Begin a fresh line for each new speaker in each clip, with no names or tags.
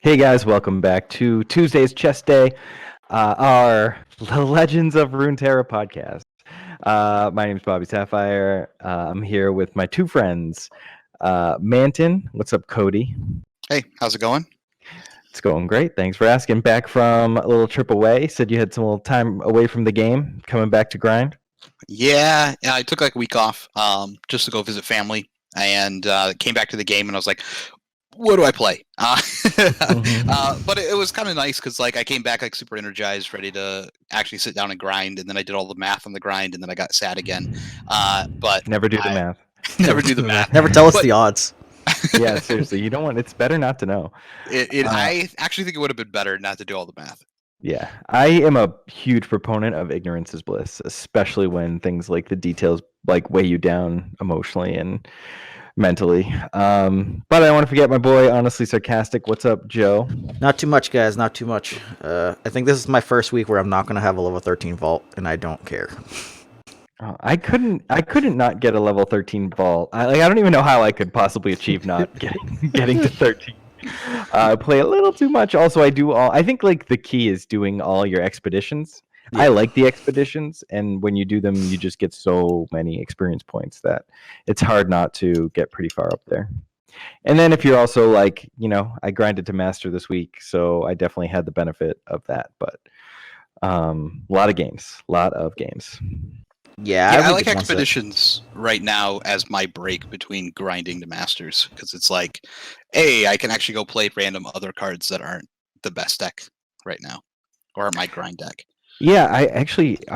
Hey guys, welcome back to Tuesday's Chess Day, our Legends of Runeterra podcast. My name is BobbySapphire. I'm here with my two friends, Manten. What's up, Cody?
Hey, how's it going?
It's going great. Thanks for asking. Back from a little trip away. Said you had some little time away from the game, coming back to grind.
Yeah, I took like a week off just to go visit family, and came back to the game, and I was like, "What do I play?" But it was kind of nice because like I came back like super energized, ready to actually sit down and grind, and then I did all the math on the grind, and then I got sad again. But
Never do the math.
never do the math.
Never tell us
But
the odds.
Yeah, seriously, you don't want. It's better not to know.
I actually think it would have been better not to do all the math.
Yeah, I am a huge proponent of ignorance is bliss, especially when things like the details like weigh you down emotionally and mentally. But I don't want to forget my boy, HonestlySarcastc. What's up, Joe?
Not too much, guys. Not too much. I think this is my first week where I'm not going to have a level 13 vault, and I don't care.
I couldn't not get a level 13 vault. I don't even know how I could possibly achieve not getting to 13. Play a little too much. Also, I think like the key is doing all your expeditions.
Yeah.
I like the expeditions, and when you do them, you just get so many experience points that it's hard not to get pretty far up there. And then if you're also like, I grinded to master this week, so I definitely had the benefit of that. But a lot of games.
Yeah,
I
think
like
it's one set.
expeditions right now as my break between grinding to masters because it's like, hey, I can actually go play random other cards that aren't the best deck right now, or my grind deck.
Yeah, I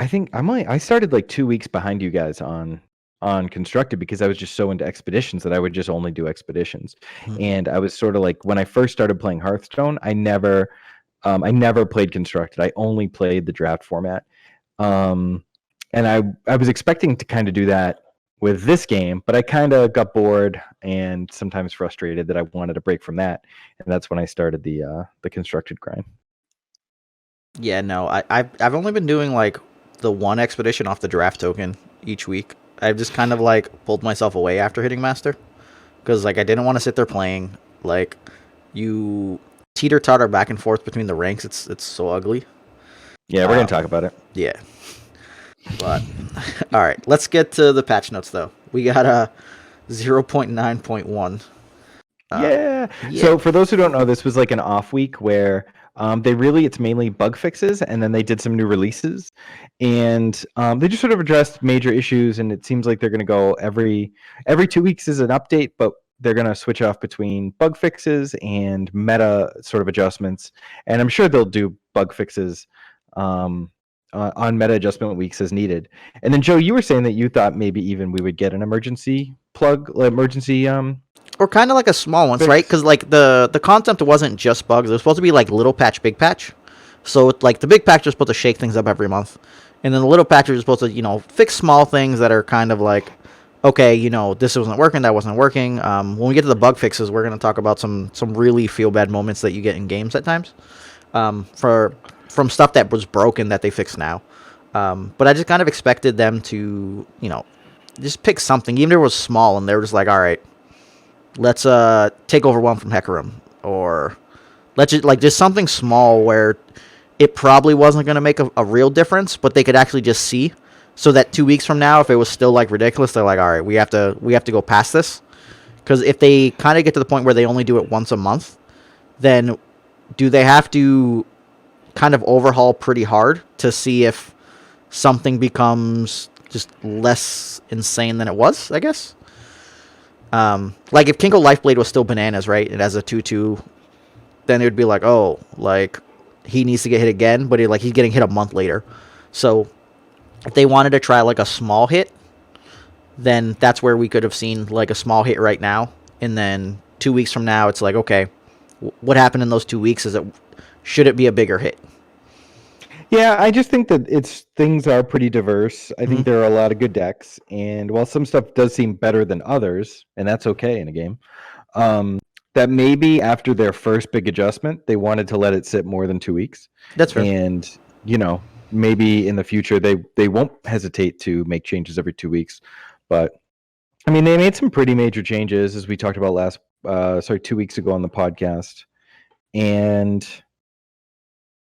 think I started like 2 weeks behind you guys on constructed because I was just so into expeditions that I would just only do expeditions.
Mhm.
And I was sort of like when I first started playing Hearthstone, I never played constructed. I only played the draft format. And I was expecting to kind of do that with this game, but I kind of got bored and sometimes frustrated that I wanted a break from that, and that's when I started the constructed grind.
Yeah, no, I've only been doing like the one expedition off the draft token each week. I've just kind of like pulled myself away after hitting master because like I didn't want to sit there playing. Like you teeter totter back and forth between the ranks. It's so ugly.
Yeah, we're gonna talk about it.
Yeah. But all right, let's get to the patch notes though. We got a 0.9.1.
Yeah.
yeah.
So for those who don't know, this was like an off week where it's mainly bug fixes, and then they did some new releases, and they just sort of addressed major issues. And it seems like they're going to go every 2 weeks is an update, but they're going to switch off between bug fixes and meta sort of adjustments. And I'm sure they'll do bug fixes on meta adjustment weeks as needed. And then Joe, you were saying that you thought maybe even we would get an emergency
or kind of like a small one, right? Because like the concept wasn't just bugs. It was supposed to be like little patch, big patch. So like the big patch is supposed to shake things up every month, and then the little patch is supposed to fix small things that are kind of like, okay, this wasn't working, that wasn't working. When we get to the bug fixes, we're gonna talk about some really feel bad moments that you get in games at times, from stuff that was broken that they fix now. But I just kind of expected them to just pick something, even if it was small, and they were just like, all right, let's take over one from Hecarim, or let's just something small where it probably wasn't going to make a real difference, but they could actually just see, so that 2 weeks from now, if it was still like ridiculous, they're like, all right, we have to go past this. Because if they kind of get to the point where they only do it once a month, then do they have to kind of overhaul pretty hard to see if something becomes just less insane than it was, I guess? Like if Kinko Lifeblade was still bananas, right? It has a 2/2, then it would be like, oh, like he needs to get hit again, but he's getting hit a month later. So if they wanted to try like a small hit, then that's where we could have seen like a small hit right now, and then 2 weeks from now, it's like, okay, what happened in those 2 weeks? Should it be a bigger hit?
Yeah, I just think that things are pretty diverse. I think there are a lot of good decks, and while some stuff does seem better than others, and that's okay in a game, that maybe after their first big adjustment, they wanted to let it sit more than 2 weeks.
That's fair.
And maybe in the future they won't hesitate to make changes every 2 weeks. But I mean, they made some pretty major changes, as we talked about 2 weeks ago on the podcast. And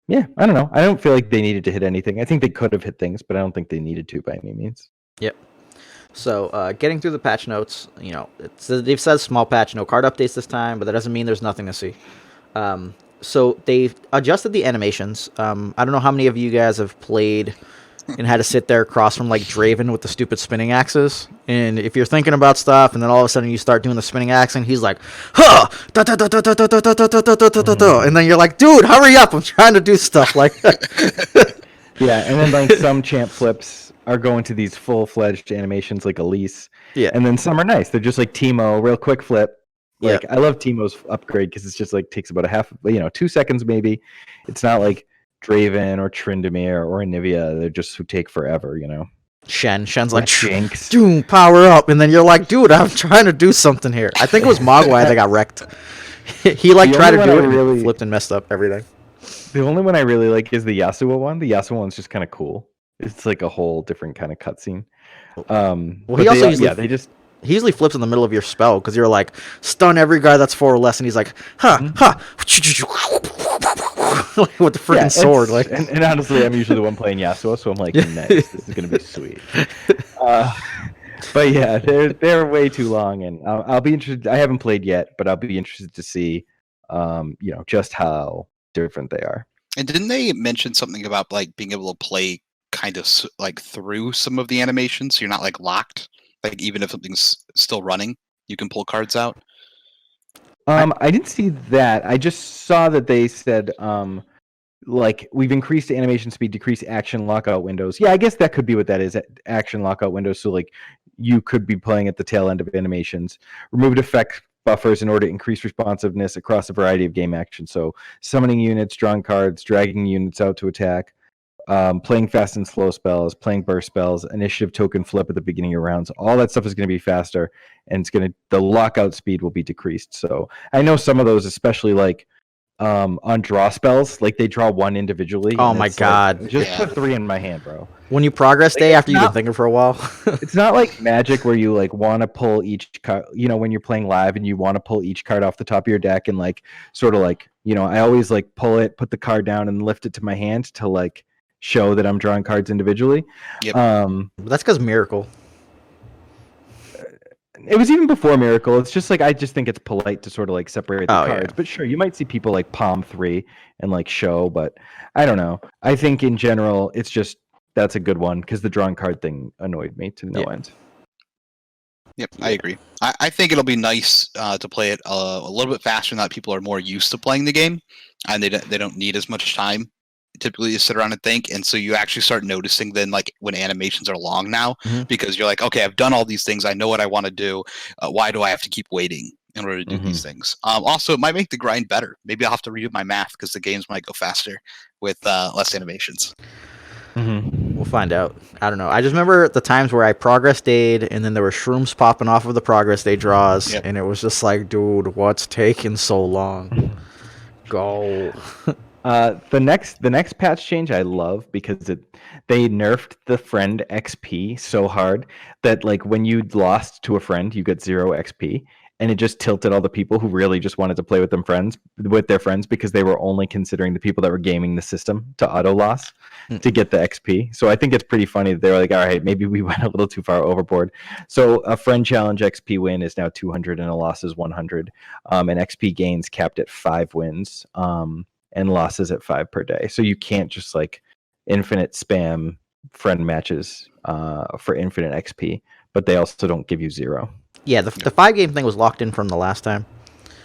yeah, I don't know. I don't feel like they needed to hit anything. I think they could have hit things, but I don't think they needed to by any means.
Yep. So, getting through the patch notes, they've said small patch, no card updates this time, but that doesn't mean there's nothing to see. So they've adjusted the animations. I don't know how many of you guys have played and had to sit there across from like Draven with the stupid spinning axes. And if you're thinking about stuff, and then all of a sudden you start doing the spinning axe, and he's like, "Huh!" And then you're like, "Dude, hurry up! I'm trying to do stuff like that."
Yeah, and then like some champ flips are going to these full-fledged animations like Elise.
Yeah.
And then some are nice. They're just like Teemo, real quick flip. Like I love Teemo's upgrade because it's just like takes about 2 seconds maybe. It's not like Draven or Tryndamere or Anivia. They're just who take forever,
Shen's like,
Jinx.
"Dude, power up!" And then you're like, "Dude, I'm trying to do something here." I think it was Mogwai that got wrecked. He like tried to do it, and flipped and messed up everything.
The only one I really like is the Yasuo one. The Yasuo one's just kind of cool. It's like a whole different kind of cutscene.
Well, he also he usually flips in the middle of your spell because you're like, "Stun every guy that's 4 or less," and he's like, with the freaking sword. Like,
and honestly, I'm usually the one playing Yasuo, so I'm like, nice, this is gonna be sweet. But yeah, they're way too long, and I'll be interested. I haven't played yet, but I'll be interested to see, just how different they are.
And didn't they mention something about like being able to play kind of like through some of the animations, so you're not like locked? Like even if something's still running, you can pull cards out.
I didn't see that. I just saw that they said, like we've increased animation speed, decreased action lockout windows. Yeah, I guess that could be what that is. Action lockout windows. So like you could be playing at the tail end of animations. Removed effect buffers in order to increase responsiveness across a variety of game actions. So summoning units, drawing cards, dragging units out to attack. Playing fast and slow spells, playing burst spells, initiative token flip at the beginning of rounds. All that stuff is going to be faster, and the lockout speed will be decreased. So I know some of those, especially like on draw spells, like they draw one individually.
Oh my god!
Like, just put 3 in my hand, bro.
When you progress day after you've been thinking for a while.
It's not like Magic where you like want to pull each card. When you're playing live and you want to pull each card off the top of your deck and like sort of like I always like pull it, put the card down, and lift it to my hand to like show that I'm drawing cards individually.
Yep.
That's because Miracle.
It was even before Miracle. It's just like I just think it's polite to sort of like separate the cards. Yeah. But sure, you might see people like palm 3 and like show, but I don't know. I think in general, it's just that's a good one because the drawing card thing annoyed me to no end.
Yep, I agree. I think it'll be nice to play it a little bit faster now that people are more used to playing the game, and they don't need as much time typically to sit around and think, and so you actually start noticing then like when animations are long now, because you're like, okay, I've done all these things, I know what I want to do, why do I have to keep waiting in order to do these things? Also, it might make the grind better. Maybe I'll have to redo my math because the games might go faster with less animations.
We'll find out. I don't know. I just remember the times where I progress stayed, and then there were shrooms popping off of the progress day draws, and it was just like, dude, what's taking so long? Go.
The next patch change I love because they nerfed the friend XP so hard that like when you lost to a friend you get 0 XP, and it just tilted all the people who really just wanted to play with their friends because they were only considering the people that were gaming the system to auto loss to get the XP. So I think it's pretty funny that they're like, all right, maybe we went a little too far overboard. So a friend challenge XP win is now 200 and a loss is 100, and XP gains capped at 5 wins. And losses at 5 per day. So you can't just like infinite spam friend matches for infinite XP, but they also don't give you 0.
Yeah, the 5 game thing was locked in from the last time.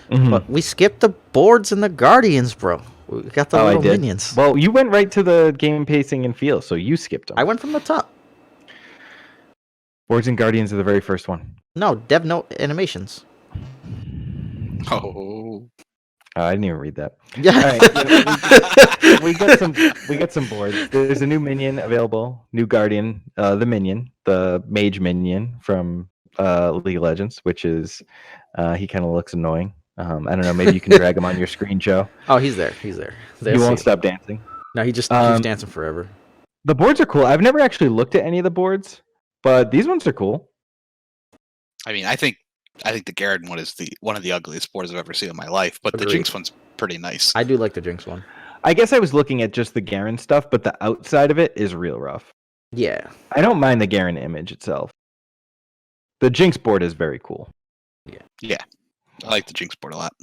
But we skipped the boards and the guardians, bro. We got the little minions.
Well, you went right to the game pacing and feel, so you skipped them.
I went from the top.
Boards and guardians are the very first one.
No, dev note animations.
Oh.
I didn't even read that.
Yeah.
All right, we got some boards. There's a new minion available, new guardian, the minion, the mage minion from League of Legends, which is he kind of looks annoying. I don't know. Maybe you can drag him on your screen, Joe.
Oh, he's there. He
won't stop dancing.
No, he just keeps dancing forever.
The boards are cool. I've never actually looked at any of the boards, but these ones are cool.
I mean, I think the Garrett one is one of the ugliest boards I've ever seen in my life, but the Jinx one's pretty nice.
I do like the Jinx one.
I guess I was looking at just the Garen stuff, but the outside of it is real rough.
Yeah.
I don't mind the Garen image itself. The Jinx board is very cool.
Yeah, I like the Jinx board a lot.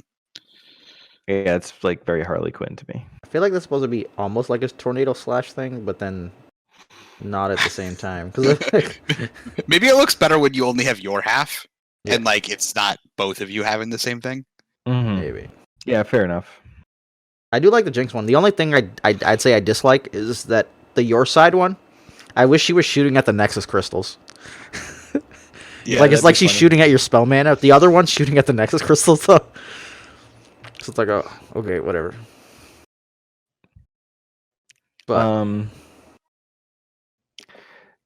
Yeah, it's like very Harley Quinn to me.
I feel like that's supposed to be almost like a tornado slash thing, but then not at the same time.
Maybe it looks better when you only have your half,
Yeah.
and like it's not both of you having the same thing.
Maybe.
Yeah, fair enough.
I do like the Jinx one. The only thing I'd say I dislike is that the your side one. I wish she was shooting at the Nexus crystals.
Yeah,
like it's like she's
funny.
shooting at your spell mana. The other one's shooting at the Nexus crystals though. So it's like, oh, okay, whatever. But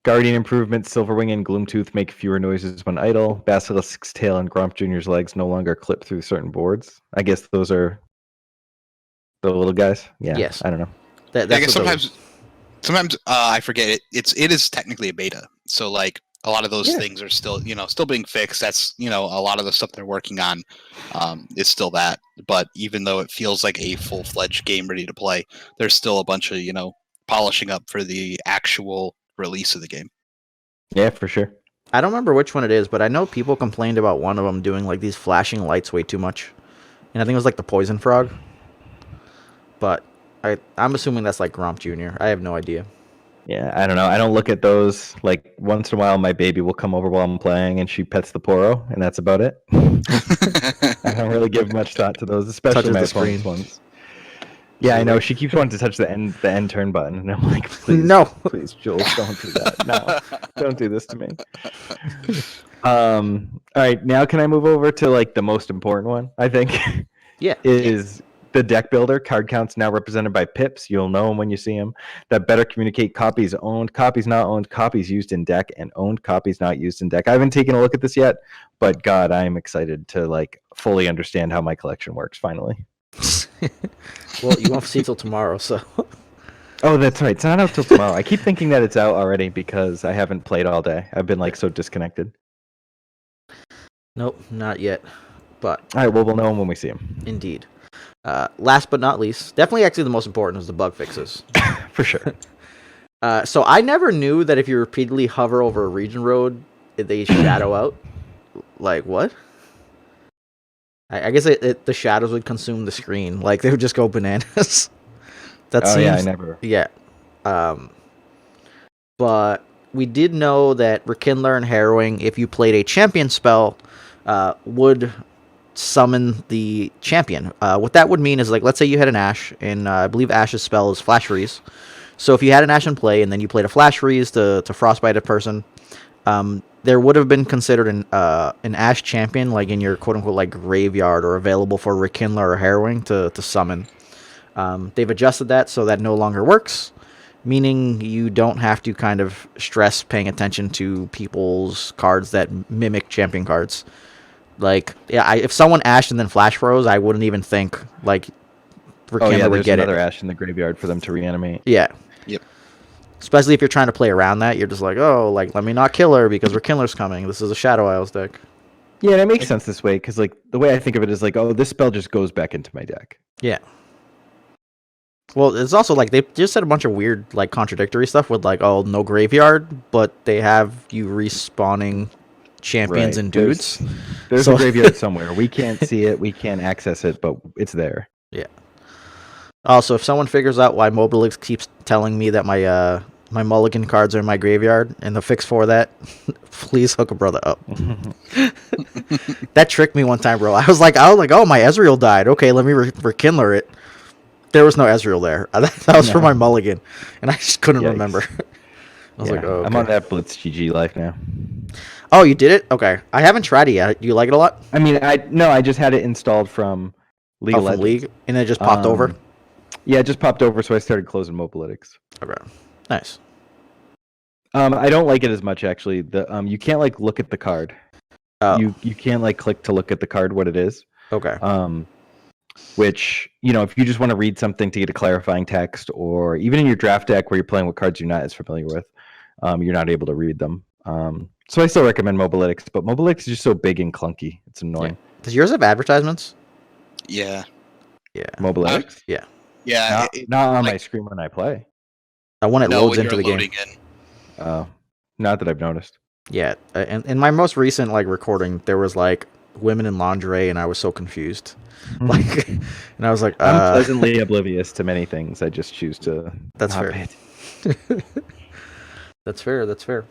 Guardian improvements, Silverwing and Gloomtooth make fewer noises when idle. Basilisk's tail and Gromp Jr.'s legs no longer clip through certain boards. I guess those are the little guys. Yeah.
Yes.
I don't know.
that's
I guess
what those-
sometimes I forget it. It is technically a beta, so like a lot of those things are still still being fixed. That's a lot of the stuff they're working on is still that. But even though it feels like a full-fledged game ready to play, there's still a bunch of polishing up for the actual release of the game.
Yeah, for sure.
I don't remember which one it is, but I know people complained about one of them doing like these flashing lights way too much, and I think it was like the poison frog. But I'm assuming that's like Gromp Jr. I have no idea.
Yeah, I don't know. I don't look at those. Like once in a while, my baby will come over while I'm playing, and she pets the Poro, and that's about it. I don't really give much thought to those, especially
Touches
my
the screen.
opponent's ones. Yeah, I know. She keeps wanting to touch the end turn button, and I'm like, please,
No.
please, Jules, don't do that. No, don't do this to me. All right, now can I move over to like the most important one? I think
Yeah.
is the deck builder. Card counts now represented by pips. You'll know them when you see them. That better communicate copies owned, copies not owned, copies used in deck, and owned copies not used in deck. I haven't taken a look at this yet, but God, I am excited to like fully understand how my collection works finally.
Well, you won't see till tomorrow, so.
Oh, that's right. It's not out till tomorrow. I keep thinking that it's out already because I haven't played all day. I've been like so disconnected.
Nope, not yet. But
All right, well, we'll know them when we see them.
indeed. Last but not least, definitely actually the most important is the bug fixes.
For sure.
So I never knew that if you repeatedly hover over a region road, they shadow out. Like, what? I guess the shadows would consume the screen. Like, they would just go bananas. That
Oh,
seems...
yeah, I never.
Yeah. But we did know that Rekindler and Harrowing, if you played a champion spell, would summon the champion. What that would mean is, like, let's say you had an Ashe, and I believe Ashe's spell is Flash Freeze. So if you had an Ashe in play, and then you played a Flash Freeze to Frostbite a person, there would have been considered an Ashe champion, like in your quote-unquote like graveyard, or available for Rekindler or Harrowing to summon. They've adjusted that so that no longer works, meaning you don't have to kind of stress paying attention to people's cards that mimic champion cards. Like, yeah, if someone Ashed and then Flash Froze, I wouldn't even think like Rekindler would
there's
get
another
it.
Ashe in the graveyard for them to reanimate.
Yeah.
Yep.
Especially if you're trying to play around that, you're just like, oh, like, let me not kill her because Rekindler's coming. This is a Shadow Isles deck.
Yeah, and it makes sense this way because, like, the way I think of it is like, oh, this spell just goes back into my deck.
Yeah. Well, it's also like they just said a bunch of weird, like, contradictory stuff with like, oh, no graveyard, but they have you respawning champions
Right.
and dudes.
There's
So-
a graveyard somewhere. We can't see it, we can't access it, but it's there.
Also, if someone figures out why Mobilix keeps telling me that my my mulligan cards are in my graveyard and the fix for that, please hook a brother up. That tricked me one time, bro. I was like, oh, my Ezreal died. Okay, let me Rekindler it. There was no Ezreal there. That was for
No.
my mulligan, and I just couldn't
Yikes.
remember. I was
Yeah,
like, oh,
I'm
okay.
on that Blitz GG life now.
Oh, you did it? Okay. I haven't tried it yet. Do you like it a lot?
I mean, I just had it installed from League
Oh,
of
from
Legends.
League? And it just popped over?
Yeah, it just popped over, so I started closing Mobilytics.
Okay. Nice.
I don't like it as much actually. The you can't like look at the card.
Oh,
You can't like click to look at the card what it is.
okay.
Which, if you just want to read something to get a clarifying text, or even in your draft deck where you're playing with cards you're not as familiar with, you're not able to read them. So I still recommend Mobilytics, but Mobilytics is just so big and clunky. It's annoying.
Does yours have advertisements?
Yeah.
Yeah.
Mobilytics?
Yeah.
Yeah.
Not on
like,
my screen when I play.
When it
no,
loads
when
into
you're
the
loading
game.
in.
Not that I've noticed.
Yeah. And in my most recent like recording, there was like women in lingerie, and I was so confused. Like, and I was like,
I'm pleasantly oblivious to many things. I just choose to
That's
not
fair.
pay attention.
That's fair.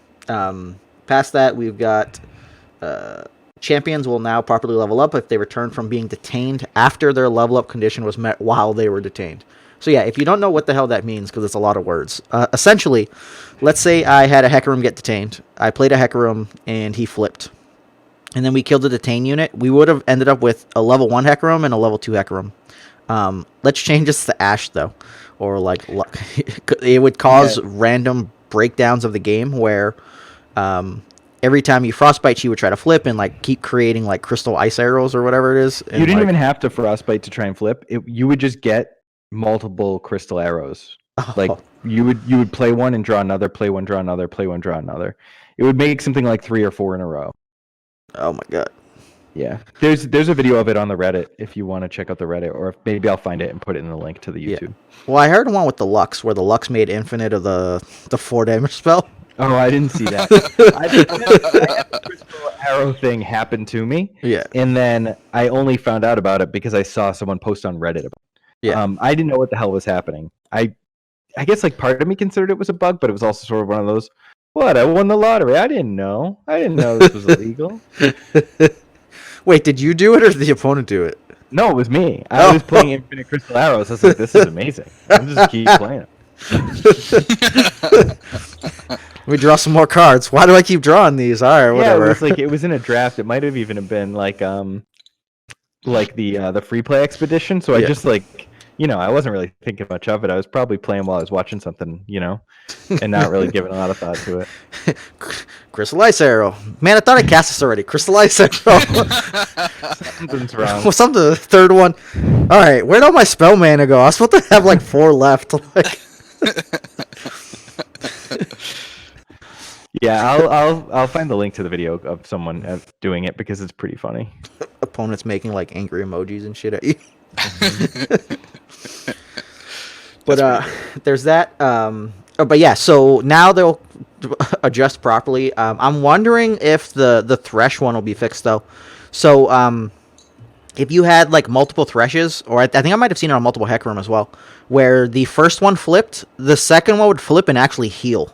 Past that, we've got champions will now properly level up if they return from being detained after their level up condition was met while they were detained. So yeah, if you don't know what the hell that means, because it's a lot of words, essentially, let's say I had a Hecarim get detained. I played a Hecarim and he flipped. And then we killed the detained unit. We would have ended up with a level 1 Hecarim and a level 2 Hecarim. Let's change this to Ash, though. Or, like, it would cause random breakdowns of the game where every time you Frostbite, she would try to flip and, like, keep creating, like, crystal ice arrows or whatever it is. And,
You didn't even have to Frostbite to try and flip. You would just get multiple crystal arrows. Like, you would play one and draw another, play one, draw another, play one, draw another. It would make something like 3 or 4 in a row.
Oh my god.
Yeah. There's a video of it on the Reddit if you want to check out the Reddit, or if maybe I'll find it and put it in the link to the YouTube.
Yeah. Well, I heard one with the Lux, where the Lux made infinite of the 4 damage spell.
Oh, I didn't see that. I had the crystal arrow thing happen to me.
Yeah.
And then I only found out about it because I saw someone post on Reddit about it.
Yeah.
I didn't know what the hell was happening. I guess like part of me considered it was a bug, but it was also sort of one of those, what, I won the lottery. I didn't know this was illegal.
Wait, did you do it or did the opponent do it?
No, it was me. I was playing Infinite Crystal Arrows. I was like, this is amazing. I'm just keep playing it.
Let me draw some more cards. Why do I keep drawing these? All right, whatever.
Yeah, it was like, it was in a draft. It might have even been like the free play expedition. So I just like, I wasn't really thinking much of it. I was probably playing while I was watching something, and not really giving a lot of thought to it.
Crystal Ice Arrow. Man, I thought I cast this already. Crystal Ice Arrow.
Something's wrong.
What's up, the third one? All right, where'd all my spell mana go? I was supposed to have like 4 left. Like...
Yeah, I'll find the link to the video of someone doing it because it's pretty funny.
Opponents making like angry emojis and shit at you. But there's that. But yeah, so now they'll adjust properly. I'm wondering if the Thresh one will be fixed though. So if you had like multiple Threshes, or I think I might have seen it on multiple Hecarim as well, where the first one flipped, the second one would flip and actually heal.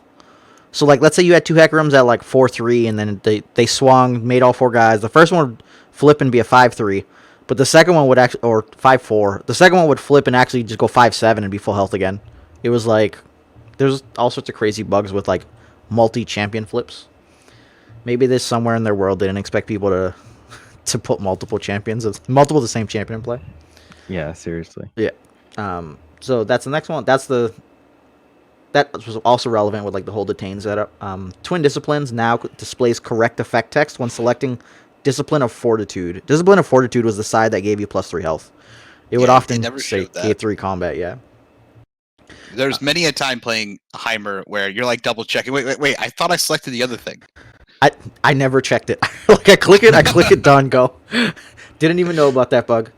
So like, let's say you had 2 Hecarims at like 4-3, and then they swung, made all 4 guys. The first one would flip and be a 5-3. But the second one would actually, or 5-4. The second one would flip and actually just go 5-7 and be full health again. It was like, there's all sorts of crazy bugs with like multi-champion flips. Maybe there's somewhere in their world they didn't expect people to put multiple of the same champion in play.
Yeah, seriously.
Yeah. So that's the next one. That was also relevant with like the whole detain setup. Twin Disciplines now displays correct effect text when selecting Discipline of Fortitude. Discipline of Fortitude was the side that gave you +3 health. It would often say K3 combat, yeah.
There's many a time playing Heimer where you're like double checking. Wait, I thought I selected the other thing.
I never checked it. Like I click it, done, go. Didn't even know about that bug.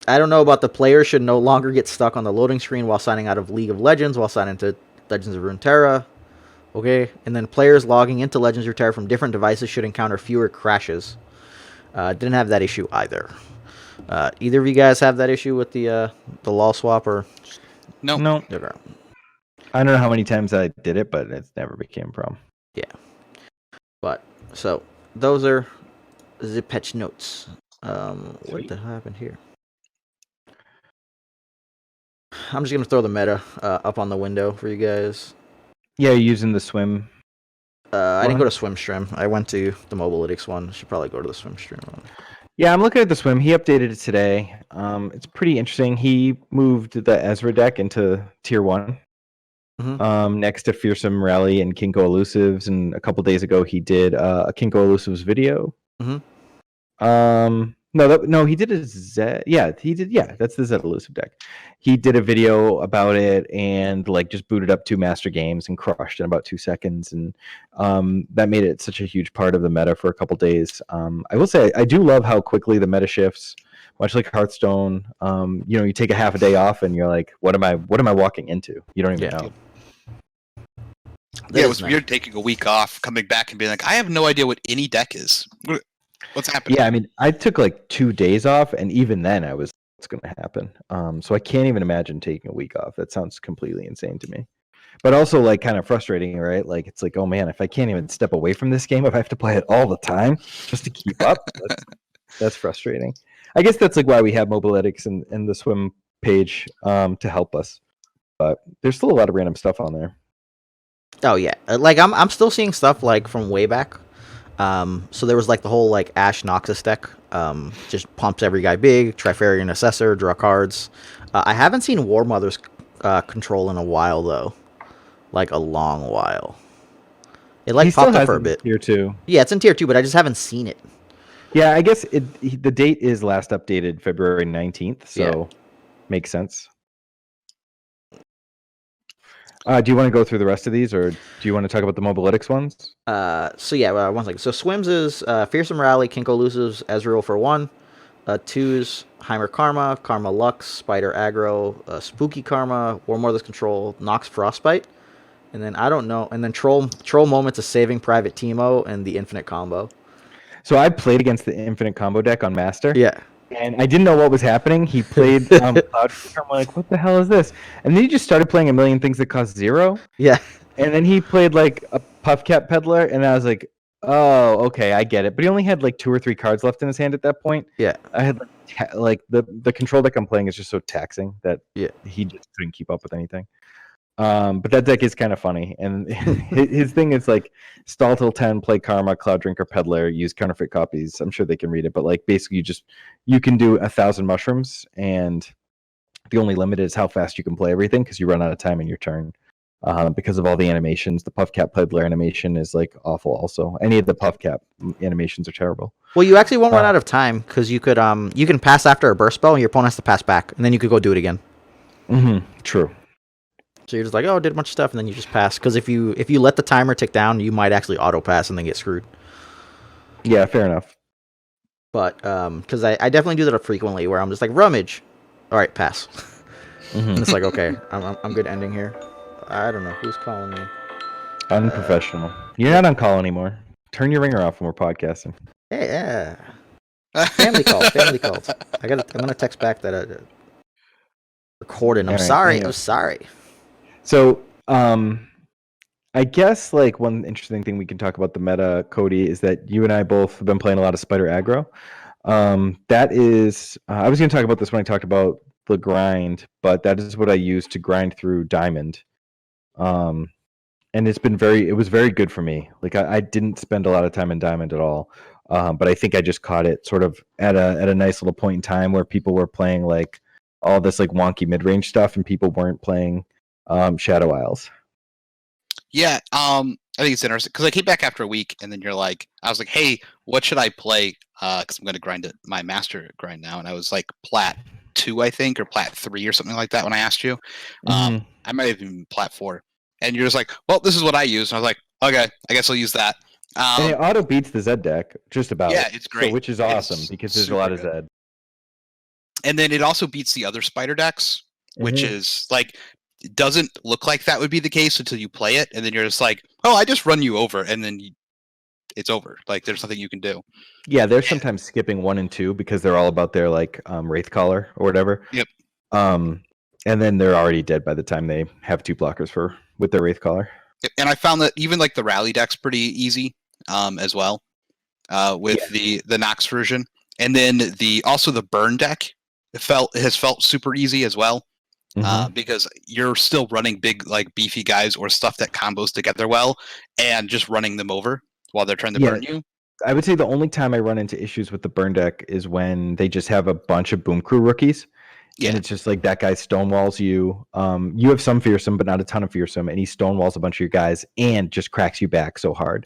I don't know about the player should no longer get stuck on the loading screen while signing out of League of Legends, while signing into Legends of Runeterra. Okay, and then players logging into Legends of Runeterra from different devices should encounter fewer crashes. Didn't have that issue either. Either of you guys have that issue with the LOL swap or?
No.
Okay.
I don't know how many times I did it, but it's never became a problem.
Yeah. But so those are the Patchnotes. What the hell happened here? I'm just gonna throw the meta up on the window for you guys.
Yeah, you're using the swim.
I didn't go to swim stream. I went to the Mobilytics one. Should probably go to the swim stream one.
Yeah, I'm looking at the swim. He updated it today. It's pretty interesting. He moved the Ezra deck into tier 1. Mm-hmm. Next to Fearsome Rally and Kinko Elusives, and a couple days ago he did a Kinko Elusives video.
Mm-hmm.
No, he did a Zed. Yeah, he did. Yeah, that's the Zed elusive deck. He did a video about it and like just booted up 2 master games and crushed in about 2 seconds, and that made it such a huge part of the meta for a couple days. I will say I do love how quickly the meta shifts, much like Hearthstone. You take a half a day off and you're like, what am I walking into? You don't even know.
That
it
is
was
nice.
weird taking a week off, coming back and being like, I have no idea what any deck is. What's happening?
Yeah, I mean, I took like 2 days off, and even then, I was what's going to happen. So I can't even imagine taking a week off. That sounds completely insane to me. But also, like, kind of frustrating, right? Like, it's like, oh man, if I can't even step away from this game, if I have to play it all the time just to keep up, that's frustrating. I guess that's like why we have Mobilytics and the swim page to help us. But there's still a lot of random stuff on there.
Oh yeah, like I'm still seeing stuff like from way back. So there was like the whole like Ash Noxus deck. Just pumps every guy big, Trifarian Assessor, draw cards. I haven't seen War Mother's control in a while though, like a long while. It like
He still
popped up
has
for a
it in
bit.
Tier 2.
Yeah, it's in tier 2, but I just haven't seen it.
Yeah, I guess the date is last updated February 19th, so makes sense. Do you want to go through the rest of these, or do you want to talk about the Mobilytics ones?
So yeah, one second. So Swims is Fearsome Rally, Kinko loses Ezreal for 1. 2's Heimer Karma, Karma Lux, Spider Aggro, Spooky Karma, War Mother's Control, Nox Frostbite, and then I don't know, and then Troll Moments is Saving Private Teemo and the Infinite Combo.
So I played against the Infinite Combo deck on Master.
Yeah.
And I didn't know what was happening. He played Cloud Freaker. I'm like, what the hell is this? And then he just started playing a million things that cost 0.
Yeah.
And then he played like a Puffcat Peddler, and I was like, oh, okay, I get it. But he only had like 2 or 3 cards left in his hand at that point.
Yeah.
I had like the control deck I'm playing is just so taxing that he just couldn't keep up with anything. But that deck is kind of funny, and his thing is like stall till 10, play Karma, Cloud Drinker, Peddler, use counterfeit copies. I'm sure they can read it, but like basically you can do 1,000 mushrooms, and the only limit is how fast you can play everything because you run out of time in your turn. Because of all the animations, the Puffcat Peddler animation is like awful. Also, any of the Puffcat animations are terrible.
Well, you actually won't run out of time because you can pass after a burst spell, and your opponent has to pass back, and then you could go do it again.
True.
So you're just like, oh, I did a bunch of stuff, and then you just pass. Because if you let the timer tick down, you might actually auto pass and then get screwed.
Yeah, fair enough.
But because I definitely do that frequently, where I'm just like, rummage, all right, pass. And it's like, okay, I'm good ending here. I don't know who's calling me.
Unprofessional. You're not on call anymore. Turn your ringer off when we're podcasting.
Hey, yeah. Family calls. I'm gonna text back that recording. I'm sorry.
So, I guess like one interesting thing we can talk about the meta, Cody, is that you and I both have been playing a lot of Spider Aggro. That is, I was going to talk about this when I talked about the grind, but that is what I use to grind through Diamond. And it was very good for me. Like I didn't spend a lot of time in Diamond at all. But I think I just caught it sort of at a nice little point in time where people were playing like all this like wonky mid-range stuff and people weren't playing Shadow Isles.
Yeah, I think it's interesting because I came back after a week, and then I was like, hey, what should I play? Because I'm going to grind my master grind now, and I was like Plat 2, I think, or Plat 3 or something like that when I asked you. I might have even Plat 4, and you're just like, well, this is what I use, and I was like, okay, I guess I'll use that.
And it auto beats the Zed deck just about.
Yeah, it's great,
which is awesome because there's a lot of Zed.
And then it also beats the other Spider decks, which is like. It doesn't look like that would be the case until you play it, and then you're just like, oh, I just run you over, and then it's over. Like there's nothing you can do.
Yeah, they're sometimes skipping 1 and 2 because they're all about their like Wraithcaller or whatever.
Yep.
And then they're already dead by the time they have 2 blockers with their Wraithcaller.
And I found that even like the rally deck's pretty easy as well with the Nox version, and then also the burn deck has felt super easy as well. Because you're still running big, like beefy guys or stuff that combos together well, and just running them over while they're trying to burn you.
I would say the only time I run into issues with the burn deck is when they just have a bunch of Boom Crew rookies, and it's just like that guy stonewalls you. You have some fearsome, but not a ton of fearsome, and he stonewalls a bunch of your guys and just cracks you back so hard.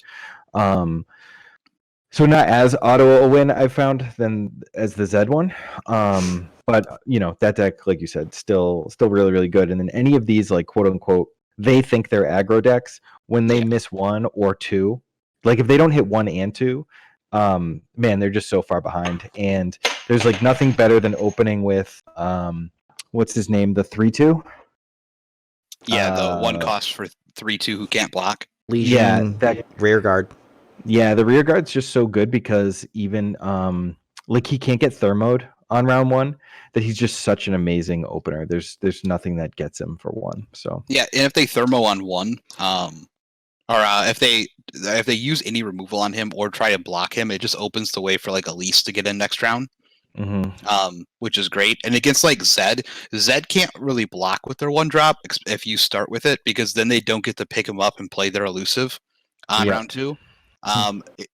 So not as auto a win I've found than as the Zed one. But that deck, like you said, still really, really good. And then any of these, like, quote unquote, they think they're aggro decks, when they miss one or two, like if they don't hit 1 and 2, man, they're just so far behind. And there's like nothing better than opening with what's his name, the 3/2.
Yeah, the one cost for 3/2 who can't block.
Legion, that rear guard.
Yeah, the rear guard's just so good because even like he can't get thermoed on round 1, that he's just such an amazing opener. There's nothing that gets him for 1. So
yeah, and if they thermo on 1, or if they use any removal on him or try to block him, it just opens the way for like Elise to get in next round. Which is great. And against like Zed can't really block with their 1-drop if you start with it, because then they don't get to pick him up and play their elusive on round 2.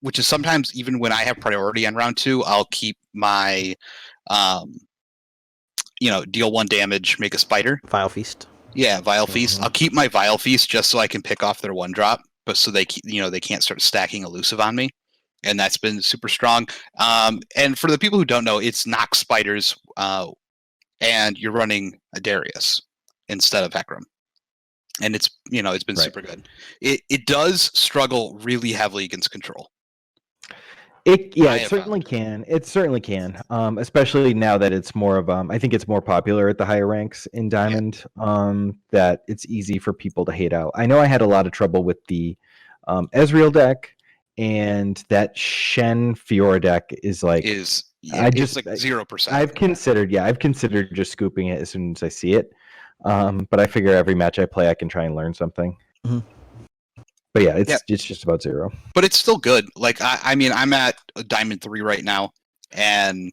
Which is sometimes, even when I have priority on round 2, I'll keep my deal 1 damage, make a spider.
Vile Feast.
Yeah, Vile Feast. I'll keep my Vile Feast just so I can pick off their 1-drop, but so they can't start stacking elusive on me. And that's been super strong. And for the people who don't know, it's Nox spiders, and you're running a Darius instead of Hecarim. And it's been super good. It does struggle really heavily against control.
It certainly can. It certainly can. Especially now that it's more of I think it's more popular at the higher ranks in Diamond. That it's easy for people to hate out. I know I had a lot of trouble with the Ezreal deck, and that Shen Fiora deck is like
it's
like
0%.
I've considered just scooping it as soon as I see it. But I figure every match I play, I can try and learn something. But yeah, it's just about 0.
But it's still good. Like I mean, I'm at Diamond 3 right now, and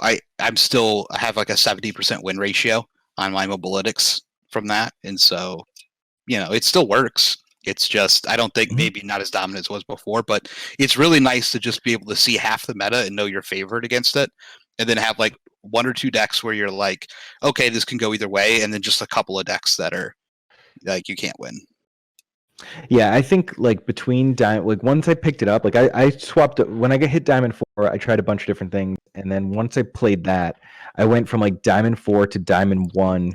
I'm still have like a 70% win ratio on my mobilytics from that, and so it still works. It's just I don't think maybe not as dominant as it was before, but it's really nice to just be able to see half the meta and know your favorite against it, and then have like 1 or 2 decks where you're like, okay, this can go either way, and then just a couple of decks that are like you can't win.
Yeah, I think like between once I picked it up, like I swapped when I hit Diamond 4, I tried a bunch of different things, and then once I played that, I went from like Diamond 4 to Diamond 1,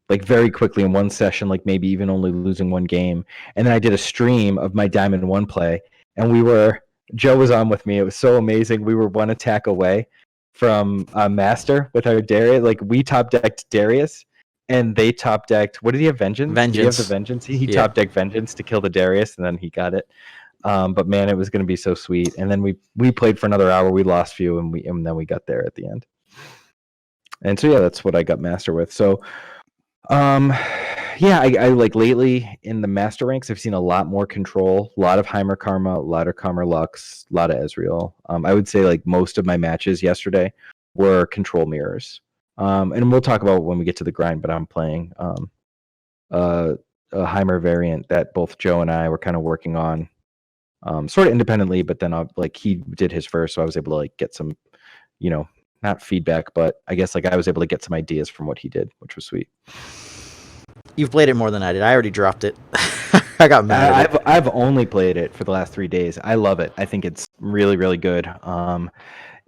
like very quickly in one session, like maybe even only losing 1 game, and then I did a stream of my Diamond 1 play, and Joe was on with me. It was so amazing. We were 1 attack away from Master with our Darius. Like we top decked Darius. And they top decked. What did he have? Vengeance. Did he have the Vengeance? He top decked Vengeance to kill the Darius, and then he got it. But man, it was going to be so sweet. And then we played for another hour. We lost few, and then we got there at the end. And so yeah, that's what I got Master with. So, yeah, I like lately in the Master ranks, I've seen a lot more control, a lot of Heimer Karma, a lot of Karma Lux, a lot of Ezreal. I would say like most of my matches yesterday were control mirrors. And we'll talk about when we get to the grind, but I'm playing a Heimer variant that both Joe and I were kind of working on, sort of independently, but then he did his first, so I was able to like get some, not feedback, but I guess like I was able to get some ideas from what he did, which was sweet.
You've played it more than I did. I already dropped it. I got mad.
I've only played it for the last 3 days. I love it. I think it's really, really good.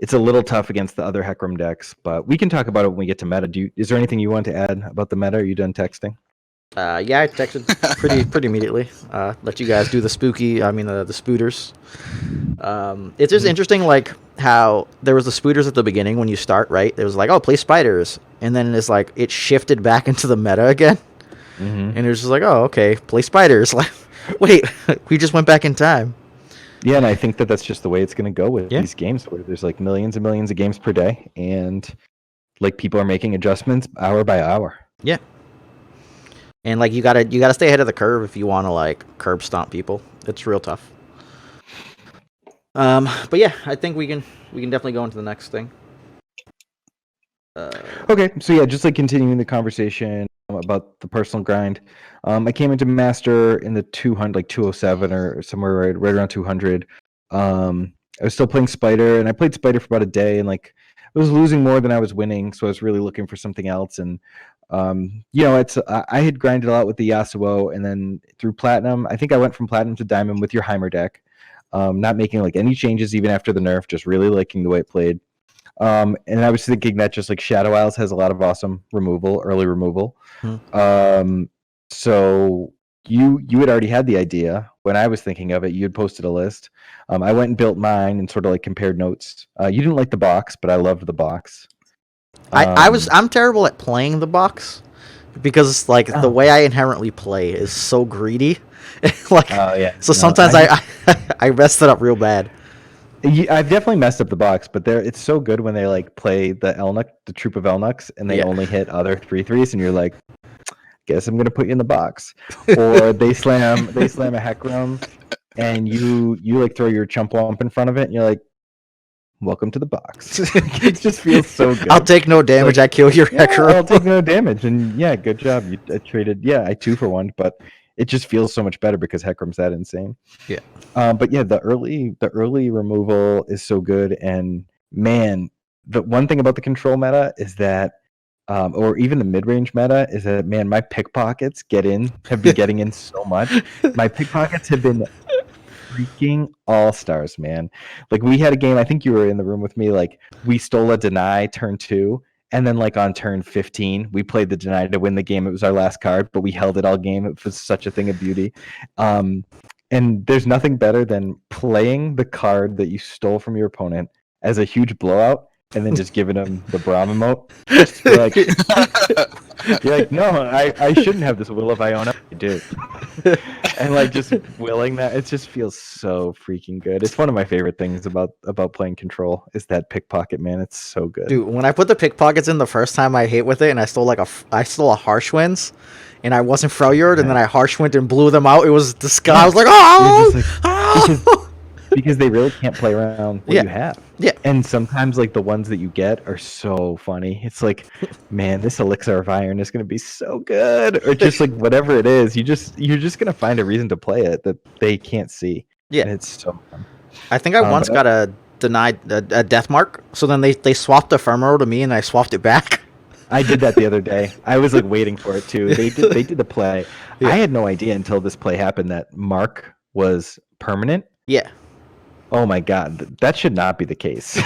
It's a little tough against the other Hecarim decks, but we can talk about it when we get to meta. Is there anything you want to add about the meta? Are you done texting?
Yeah, I texted pretty immediately. Let you guys do the spooters. It's just interesting, like how there was the spooters at the beginning when you start, right? It was like, oh, play spiders, and then it's like it shifted back into the meta again, and it was just like, oh, okay, play spiders. Like, wait, we just went back in time.
Yeah, and I think that's just the way it's going to go with these games, where there's like millions and millions of games per day, and like people are making adjustments hour by hour.
Yeah, and like you gotta stay ahead of the curve if you want to like curb stomp people. It's real tough. But yeah, I think we can definitely go into the next thing.
Okay, so yeah, just like continuing the conversation about the personal grind. I came into Master in the 200, like 207 or somewhere right around 200. I was still playing Spider, and I played Spider for about a day, and like I was losing more than I was winning, so I was really looking for something else. And I had grinded a lot with the Yasuo, and then through Platinum, I think I went from Platinum to Diamond with your Heimer deck. not making like any changes even after the nerf, just really liking the way it played. And I was thinking that just like Shadow Isles has a lot of awesome early removal. So you had already had the idea when I was thinking of it. You had posted a list. I went and built mine and sort of like compared notes. You didn't like the box, but I loved the box.
I'm terrible at playing the box because like the way I inherently play is so greedy. Like sometimes I messed it up real bad.
I've definitely messed up the box, but it's so good when they like play the troop of Elnuks, and they only hit other 3/3s, and you're like, guess I'm gonna put you in the box. Or they slam a Hecarim, and you like throw your chump womp in front of it, and you're like, welcome to the box. It just feels so good.
I'll take no damage. I kill your Hecarim.
I'll take no damage, and good job. I traded. I 2-for-1, but it just feels so much better because Hecarim's that insane.
Yeah.
But the early removal is so good, and man, the one thing about the control meta is that, or even the mid-range meta is that, man, my pickpockets have been getting in so much. My pickpockets have been freaking all-stars, man. Like we had a game, I think you were in the room with me, like we stole a deny turn 2. And then, like, on turn 15, we played the deny to win the game. It was our last card, but we held it all game. It was such a thing of beauty. And there's nothing better than playing the card that you stole from your opponent as a huge blowout and then just giving them the Braum emote. You're like, no, I shouldn't have this Will of Iona. I do. And, like, just willing that, it just feels so freaking good. It's one of my favorite things about playing Control is that pickpocket, man. It's so good.
Dude, when I put the pickpockets in the first time, I hate with it, and I stole a Harsh Winds, and I wasn't Freljord, and then I Harsh Wind and blew them out. It was disgusting. I was like, oh!
Because they really can't play around what you have.
Yeah.
And sometimes like the ones that you get are so funny. It's like, man, this Elixir of Iron is going to be so good. Or just like whatever it is, you're just going to find a reason to play it that they can't see.
Yeah.
And it's so fun.
I think I once got a death mark. So then they swapped Ephemeral to me and I swapped it back.
I did that the other day. I was like waiting for it too. They did the play. Yeah. I had no idea until this play happened that Mark was permanent.
Yeah.
Oh my god, that should not be the case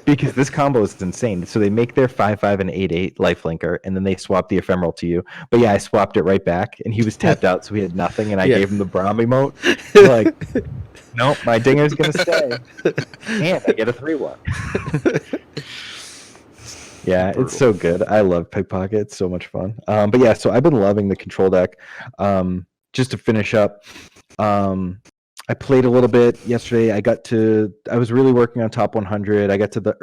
because this combo is insane. So they make their 5/5 and 8/8 lifelinker, and then they swap the ephemeral to you. But yeah, I swapped it right back, and he was tapped out, so he had nothing, and I gave him the Braum emote. Like, nope, my dinger's gonna stay, and I get a 3/1. Yeah, it's so good. I love pickpocket. It's so much fun. But yeah, so I've been loving the control deck. Just to finish up. I played a little bit yesterday. I was really working on top 100. I got to the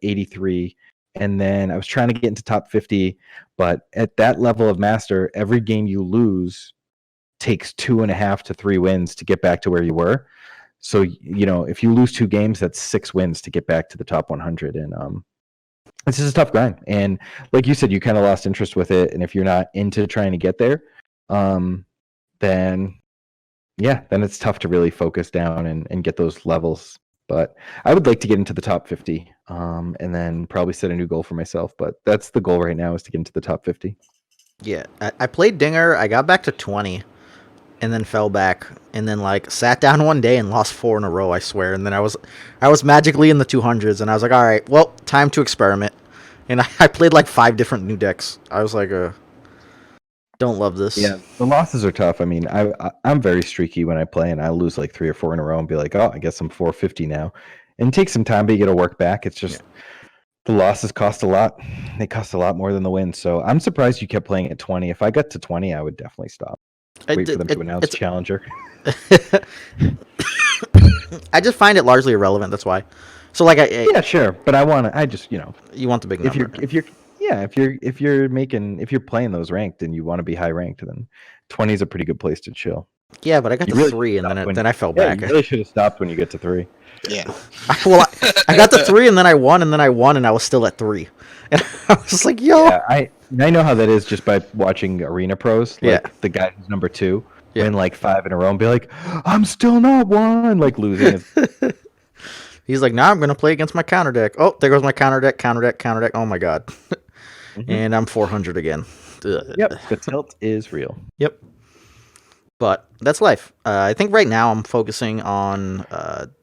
83, and then I was trying to get into top 50. But at that level of master, every game you lose takes 2.5 to 3 wins to get back to where you were. So if you lose 2 games, that's 6 wins to get back to the top 100. And it's just a tough grind. And like you said, you kind of lost interest with it. And if you're not into trying to get there, then it's tough to really focus down and get those levels. But I would like to get into the top 50 and then probably set a new goal for myself. But that's the goal right now, is to get into the top 50.
Yeah, I played Dinger. I got back to 20 and then fell back and then sat down one day and lost 4 in a row, I swear. And then I was magically in the 200s and I was like, all right, well, time to experiment. And I played 5 different new decks. I was like, don't love this.
Yeah, the losses are tough. I mean, I'm very streaky when I play, and I lose 3 or 4 in a row and be like, oh, I guess I'm 450 now. And it takes some time, but you got to work back. It's just the losses cost a lot. They cost a lot more than the wins. So I'm surprised you kept playing at 20. If I got to 20, I would definitely stop. Wait for them to announce Challenger.
I just find it largely irrelevant. That's why. So
yeah, sure, but I just
you want the big number.
If you're playing those ranked and you want to be high ranked, then 20 is a pretty good place to chill.
Yeah, but I got to 3 and then I fell back.
You really should have stopped when you get to 3.
Yeah.
Well, I got to 3 and then I won and I was still at 3. And I was just like, yo.
Yeah, I know how that is just by watching Arena Pros. The guy who's number 2 win 5 in a row and be like, I'm still not 1, losing it.
He's like, now I'm going to play against my counter deck. Oh, there goes my counter deck. Oh, my God. Mm-hmm. And I'm 400 again.
Yep, the tilt is real.
Yep. But that's life. I think right now I'm focusing on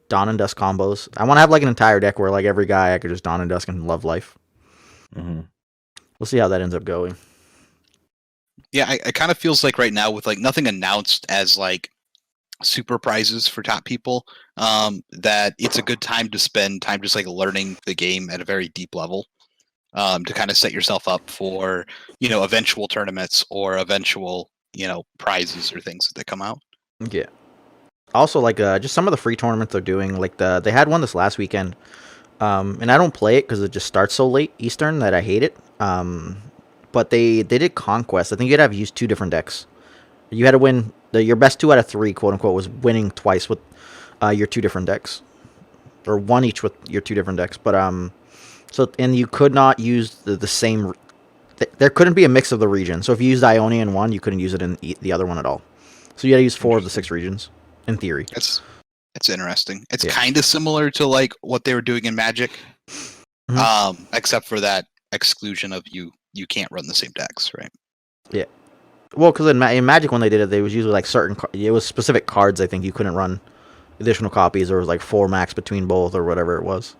Dawn and Dusk combos. I want to have like an entire deck where like every guy I could just Dawn and Dusk and love life.
Mm-hmm.
We'll see how that ends up going.
Yeah, it kind of feels like right now with like nothing announced as like super prizes for top people, that it's a good time to spend time just like learning the game at a very deep level, to kind of set yourself up for, eventual tournaments or eventual, prizes or things that come out.
Yeah. Also, like just some of the free tournaments they're doing, like they had one this last weekend, and I don't play it because it just starts so late Eastern that I hate it. But they did Conquest. I think you had to have used 2 different decks. You had to win your best 2 out of 3, quote unquote, was winning twice with your 2 different decks, or 1 each with your 2 different decks. But and you could not use the same. There couldn't be a mix of the region. So if you used Ionia in one, you couldn't use it in the other one at all. So you had to use 4 of the 6 regions in theory.
It's interesting. It's
Yeah.
kind of similar to like what they were doing in Magic, except for that exclusion of you can't run the same decks, right?
Yeah. Well, because in Magic when they did it, they was usually like it was specific cards. I think you couldn't run additional copies, or it was like 4 max between both, or whatever it was.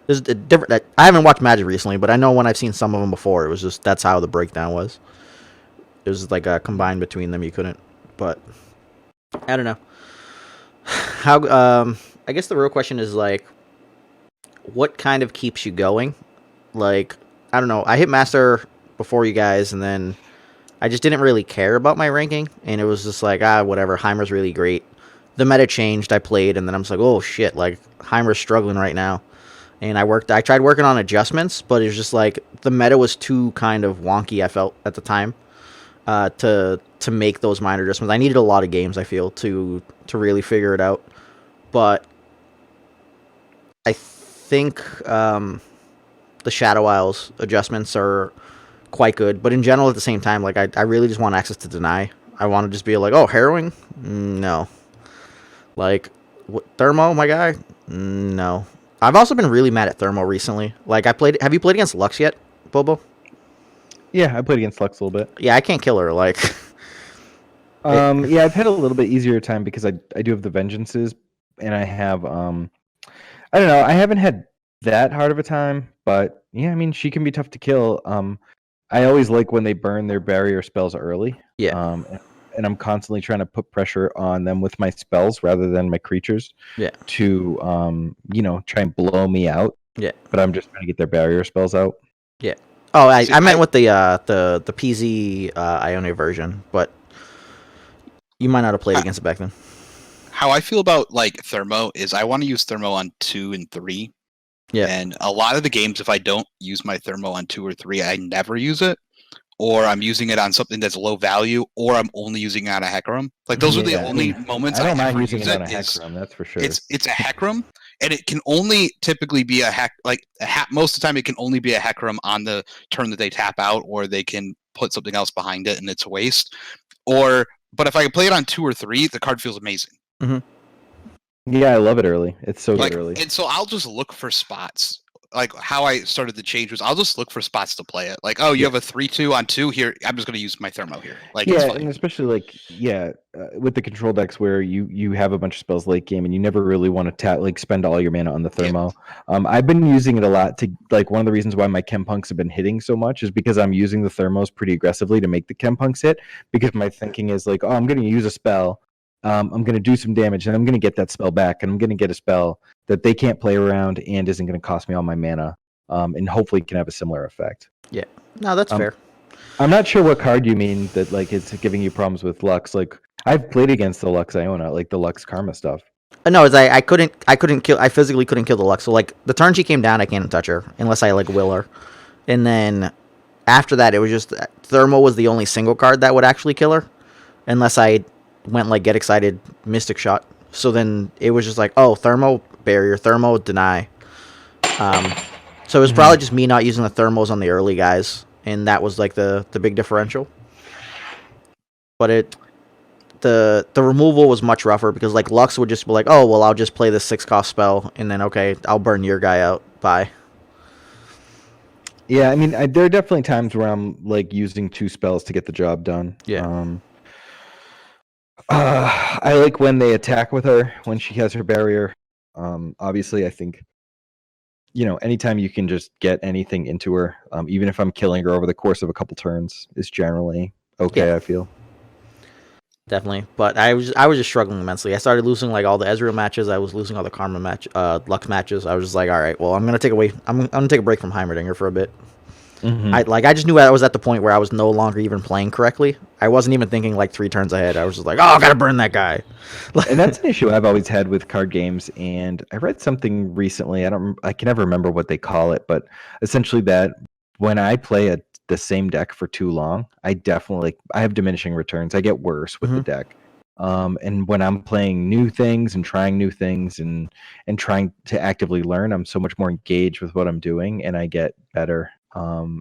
There's a different. I haven't watched Magic recently, but I know when I've seen some of them before, it was just that's how the breakdown was. It was like a combined between them. You couldn't, but I don't know. How? I guess the real question is like, what kind of keeps you going? Like, I don't know. I hit Master before you guys, and then I just didn't really care about my ranking, and it was just like, whatever. Heimer's really great. The meta changed. I played, and then I'm just like, oh shit, like Heimer's struggling right now. And I tried working on adjustments, but it was just like the meta was too kind of wonky. I felt at the time to make those minor adjustments. I needed a lot of games, I feel, to really figure it out. But I think the Shadow Isles adjustments are quite good. But in general, at the same time, like I really just want access to deny. I want to just be like, oh, harrowing? No. Like, Thermo, my guy? No. I've also been really mad at Thermo recently. Like, have you played against Lux yet, Bobo?
Yeah, I played against Lux a little bit.
Yeah, I can't kill her. Like,
yeah, I've had a little bit easier time because I do have the Vengeances, and I have I don't know, I haven't had that hard of a time, but yeah, I mean, she can be tough to kill. I always like when they burn their barrier spells early.
Yeah.
And I'm constantly trying to put pressure on them with my spells rather than my creatures.
Yeah.
To try and blow me out.
Yeah.
But I'm just trying to get their barrier spells out.
Yeah. Oh, I meant with the PZ Ionia version, but you might not have played against it back then.
How I feel about like Thermo is I want to use Thermo on 2 and 3.
Yeah.
And a lot of the games, if I don't use my Thermo on 2 or 3, I never use it. Or I'm using it on something that's low value, or I'm only using it on a Hecarim. Like those are the only moments
I don't mind
ever
using
use
it on a
it.
Hecarim, that's for sure.
It's a Hecarim, and it can only typically be most of the time it can only be a Hecarim on the turn that they tap out, or they can put something else behind it and it's a waste. But if I can play it on 2 or 3, the card feels amazing.
Mm-hmm.
Yeah, I love it early. It's so good early.
And so I'll just look for spots. Like how I started the change was I'll just look for spots to play it. Like, oh, you have a 3/2 on 2 here. I'm just going to use my Thermo here. Like,
yeah,
it's fine.
And especially with the control decks where you have a bunch of spells late game and you never really want to spend all your mana on the Thermo. Yeah. I've been using it a lot to one of the reasons why my Chem Punks have been hitting so much is because I'm using the Thermos pretty aggressively to make the Chem Punks hit, because my thinking is like, oh, I'm going to use a spell. I'm going to do some damage, and I'm going to get that spell back, and I'm going to get a spell that they can't play around and isn't going to cost me all my mana, and hopefully can have a similar effect.
Yeah, no, that's fair.
I'm not sure what card you mean that it's giving you problems with Lux. Like, I've played against the Lux Iona, like the Lux Karma stuff.
No, I couldn't kill. I physically couldn't kill the Lux. So the turn she came down, I can't touch her unless I will her, and then after that, it was just Thermo was the only single card that would actually kill her, unless I went get excited Mystic Shot. So then it was just oh, Thermo barrier, Thermo deny. So it was probably just me not using the Thermos on the early guys, and that was the big differential. But the removal was much rougher because Lux would just be oh, well, I'll just play this 6-cost spell, and then okay, I'll burn your guy out. Bye.
Yeah, I mean, there are definitely times where I'm using 2 spells to get the job done.
Yeah.
I like when they attack with her when she has her barrier. Obviously, I think anytime you can just get anything into her, even if I'm killing her over the course of a couple turns, is generally okay.
Yeah.
I feel.
Definitely, but I was just struggling immensely. I started losing like all the Ezreal matches. I was losing all the Karma Lux matches. I was just like, all right, well, I'm gonna take a break from Heimerdinger for a bit.
Mm-hmm.
I just knew I was at the point where I was no longer even playing correctly. I wasn't even thinking like 3 turns ahead. I was just like, oh, I gotta burn that guy.
And that's an issue I've always had with card games. And I read something recently. I can never remember what they call it, but essentially that when I play the same deck for too long, I have diminishing returns. I get worse with the deck. And when I'm playing new things and trying new things and trying to actively learn, I'm so much more engaged with what I'm doing, and I get better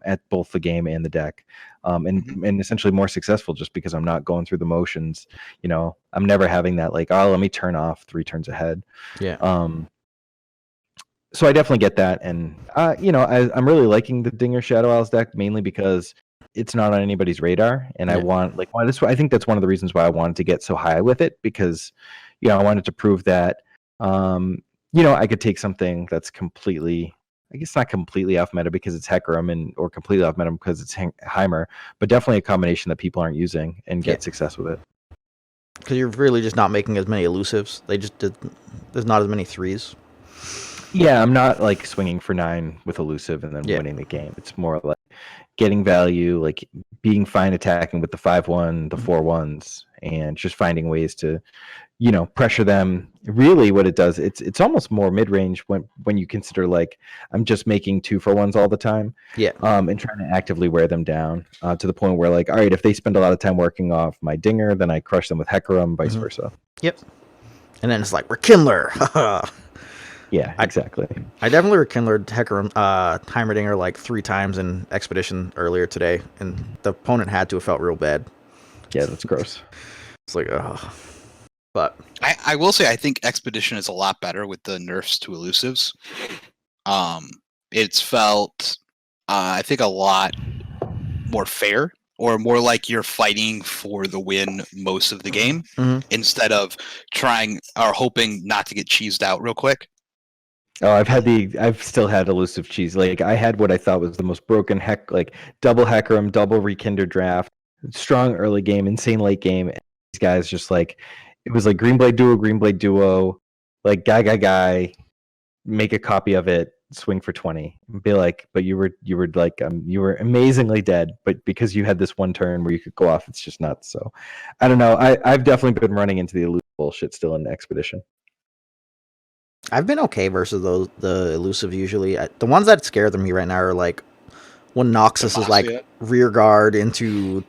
at both the game and the deck, and essentially more successful just because I'm not going through the motions. I'm never having that like, oh, let me turn off 3 turns ahead.
Yeah.
So I definitely get that, and I'm really liking the Dinger Shadow Isles deck mainly because it's not on anybody's radar, and I want I think that's one of the reasons why I wanted to get so high with it, because I wanted to prove that I could take something that's completely, I guess not completely off meta because it's Hecarim, or completely off meta because it's Heimer, but definitely a combination that people aren't using and get success with it.
Because you're really just not making as many elusives. There's not as many 3s.
Yeah, I'm not like swinging for 9 with elusive and then winning the game. It's more like getting value, like being fine attacking with the 5/1, the 4/1s, and just finding ways to, pressure them. Really, what it does, it's almost more mid range when you consider like I'm just making 2/1s all the time.
Yeah.
And trying to actively wear them down to the point where, like, all right, if they spend a lot of time working off my Dinger, then I crush them with Hecarim, vice versa.
Yep. And then it's like Rekindler.
Yeah, exactly.
I definitely rekindled Hecarim, Heimerdinger like 3 times in Expedition earlier today, and the opponent had to have felt real bad.
Yeah, that's gross.
It's like, ugh. But
I will say I think Expedition is a lot better with the nerfs to elusives. It's felt I think a lot more fair, or more like you're fighting for the win most of the game instead of trying or hoping not to get cheesed out real quick.
Oh, I've still had elusive cheese. Like, I had what I thought was the most broken double Hecarim, double Rekinder draft, strong early game, insane late game. And these guys just like, it was like Greenblade Duo, like guy, make a copy of it, swing for 20, and be like, but you were like, you were amazingly dead, but because you had this one turn where you could go off, it's just nuts. So I don't know. I've definitely been running into the elusive bullshit still in Expedition.
I've been okay versus the elusive usually. The ones that scare me right now are like when Noxus is like rear guard into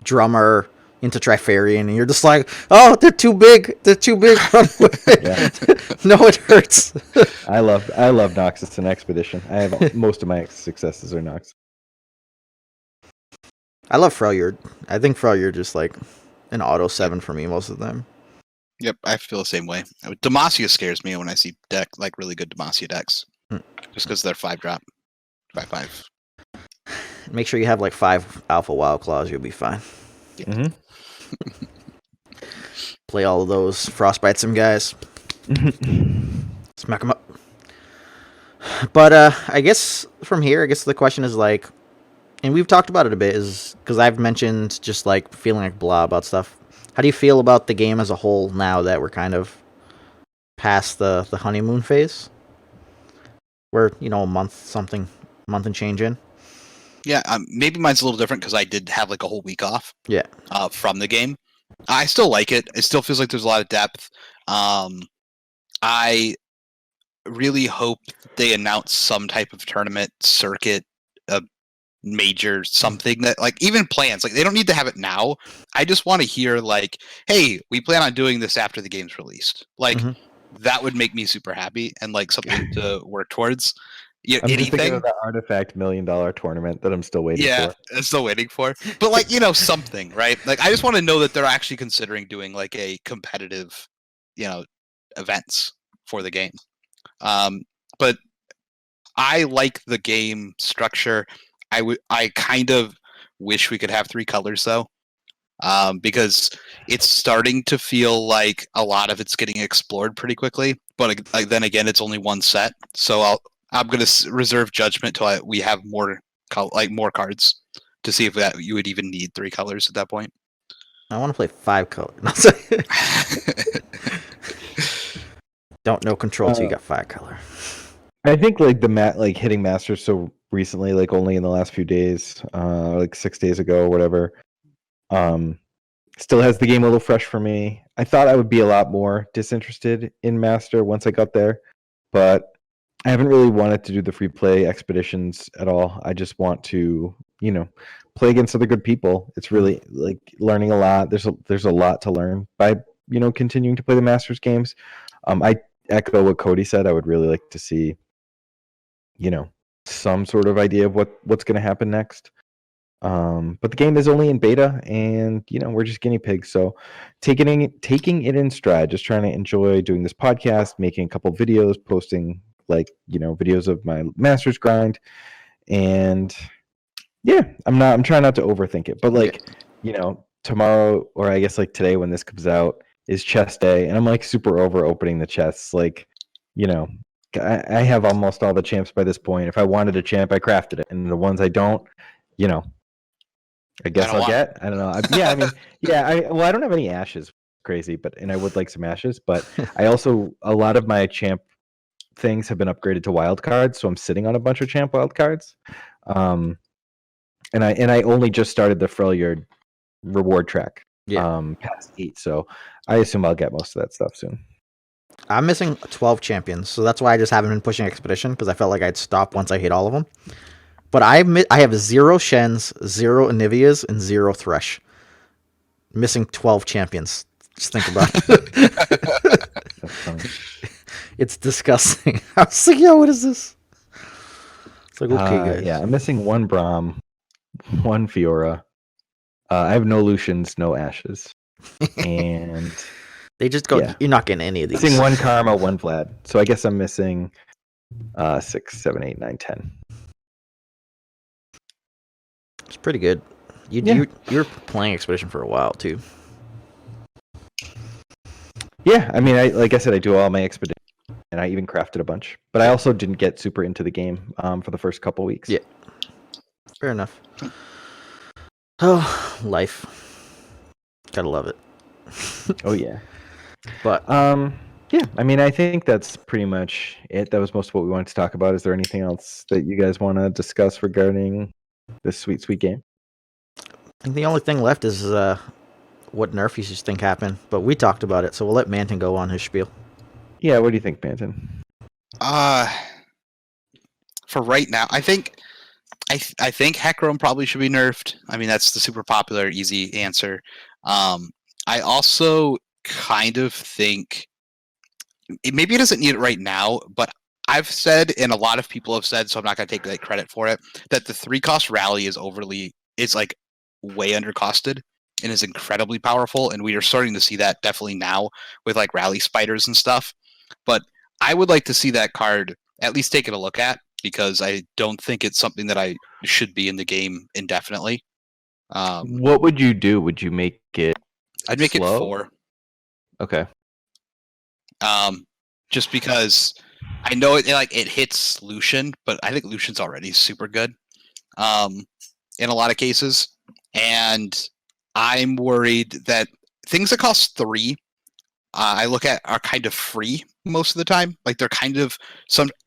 Drummer into Trifarian, and you're just like, oh, they're too big. They're too big. Run away. No, it hurts.
I love Noxus in Expedition. I have most of my successes are Noxus.
I love Freljord. I think Freljord just like an auto 7 for me most of the time.
Yep, I feel the same way. Demacia scares me when I see really good Demacia decks, just because they're 5-drop, 5/5.
Make sure you have like 5 Alpha Wild Claws. You'll be fine.
Yeah.
Play all of those Frostbite some guys. Smack them up. But I guess from here, the question is like, and we've talked about it a bit, is because I've mentioned just like feeling like blah about stuff. How do you feel about the game as a whole now that we're kind of past the honeymoon phase? We're, a month and change in.
Yeah, maybe mine's a little different because I did have like a whole week off.
Yeah.
From the game, I still like it. It still feels like there's a lot of depth. I really hope they announce some type of tournament circuit, a major something that, like, even plans. Like, they don't need to have it now. I just want to hear like, hey, we plan on doing this after the game's released. Like, that would make me super happy and like something to work towards.
I'm just thinking of that Artifact $1 million tournament that I'm still waiting for.
Yeah, I'm still waiting for. But like, something, right? Like, I just want to know that they're actually considering doing like a competitive, events for the game. But I like the game structure. I kind of wish we could have 3 colors though. because it's starting to feel like a lot of it's getting explored pretty quickly. But then again, it's only one set, so I'm gonna reserve judgment till we have more more cards to see if you would even need 3 colors at that point.
I want to play 5 color. Don't know control till you got 5 color.
I think like hitting Masters so recently, like only in the last few days, like 6 days ago or whatever, still has the game a little fresh for me. I thought I would be a lot more disinterested in Master once I got there, but I haven't really wanted to do the free play expeditions at all. I just want to, play against other good people. It's really like learning a lot. There's a lot to learn by, continuing to play the Masters games. I echo what Cody said. I would really like to see, some sort of idea of what's going to happen next. But the game is only in beta, and we're just guinea pigs. So taking it in stride, just trying to enjoy doing this podcast, making a couple videos, posting videos of my Masters grind, and yeah, I'm trying not to overthink it. But tomorrow, or I guess today when this comes out, is chess day, and I'm super over opening the chests. I have almost all the champs by this point. If I wanted a champ, I crafted it, and the ones I don't, I guess I'll get. I don't know. I don't have any ashes. Crazy, and I would like some ashes. But I also, a lot of my champ things have been upgraded to wild cards, so I'm sitting on a bunch of champ wild cards. And I only just started the Freljord reward track. Past 8, so I assume I'll get most of that stuff soon.
I'm missing 12 champions, so that's why I just haven't been pushing Expedition, because I felt like I'd stop once I hit all of them. But I have 0 Shens, 0 Anivias, and 0 Thresh. Missing 12 champions. Just think about it.
That's funny.
It's disgusting. I was like, yo, what is this? It's like, okay, guys.
Yeah, I'm missing 1 Braum, 1 Fiora. I have no Lucians, no Ashes. And
they just go, you're not getting any of these.
Missing 1 Karma, 1 Vlad. So I guess I'm missing 6, 7, 8, 9, 10.
It's pretty good. You were playing Expedition for a while too.
Yeah, I mean, like I said, I do all my Expedition, and I even crafted a bunch. But I also didn't get super into the game for the first couple weeks.
Yeah, fair enough. Oh, life. Gotta love it.
Oh yeah.
But
yeah, I mean, I think that's pretty much it. That was most of what we wanted to talk about. Is there anything else that you guys want to discuss regarding this sweet, sweet game?
I think the only thing left is what nerf you think happened. But we talked about it, so we'll let Manten go on his spiel.
Yeah, what do you think, Manten?
For right now, I think Hecarim probably should be nerfed. I mean, that's the super popular, easy answer. I also kind of think maybe it doesn't need it right now, but I've said, and a lot of people have said, so I'm not going to take credit for it, that the 3-cost rally is way undercosted and is incredibly powerful, and we are starting to see that definitely now with rally spiders and stuff. But I would like to see that card at least taken a look at, because I don't think it's something that I should be in the game indefinitely.
What would you do? Would you make it?
I'd make
slow?
it 4.
Okay.
Just because I know it hits Lucian, but I think Lucian's already super good. In a lot of cases, and I'm worried that things that cost 3, I look at are kind of free most of the time. They're kind of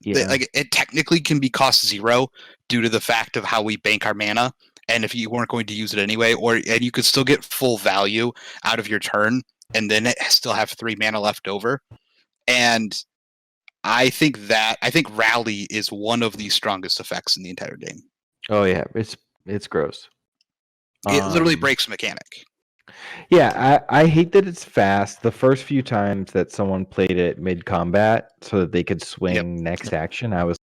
it technically can be cost 0 due to the fact of how we bank our mana. And if you weren't going to use it anyway, and you could still get full value out of your turn, and then still have 3 mana left over. And I think rally is one of the strongest effects in the entire game.
Oh yeah, it's gross.
It literally breaks mechanic.
Yeah, I hate that it's fast. The first few times that someone played it mid-combat so that they could swing next action, I was,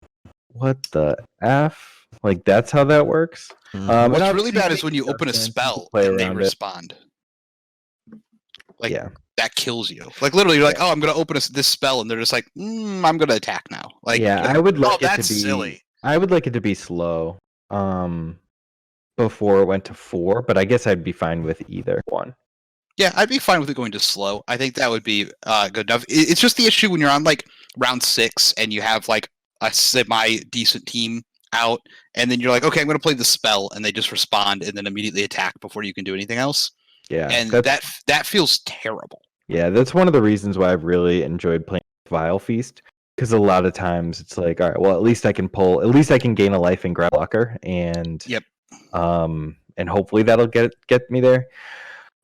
what the F? That's how that works?
What's really bad is when you open a spell and they respond. That kills you. Literally, you're oh, I'm going to open this spell, and they're just I'm going to attack now.
I would like it to be
silly.
I would like it to be slow. before it went to 4, but I guess I'd be fine with either one.
Yeah, I'd be fine with it going to slow. I think that would be good enough. It's just the issue when you're on like round 6 and you have like a semi decent team out, and then you're like, okay, I'm going to play the spell, and they just respond and then immediately attack before you can do anything else.
Yeah,
And that feels terrible.
Yeah, that's one of the reasons why I've really enjoyed playing Vile Feast, because a lot of times it's like, all right, well, at least I can gain a life and grab blocker, and
Yep.
And hopefully that'll get me there.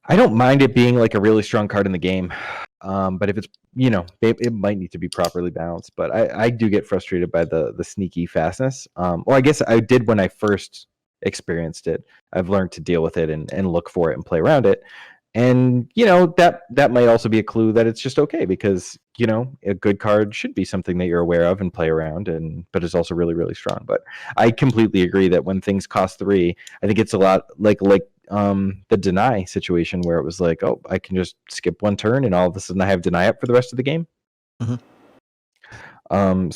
I don't mind it being like a really strong card in the game, but if it's it might need to be properly balanced. But I do get frustrated by the sneaky fastness. Well, I guess I did when I first experienced it. I've learned to deal with it and look for it and play around it. And that might also be a clue that it's just okay, because a good card should be something that you're aware of and play around, but it's also really, really strong. But I completely agree that when things cost 3, I think it's a lot like the deny situation, where it was like, oh, I can just skip one turn and all of a sudden I have deny up for the rest of the game. So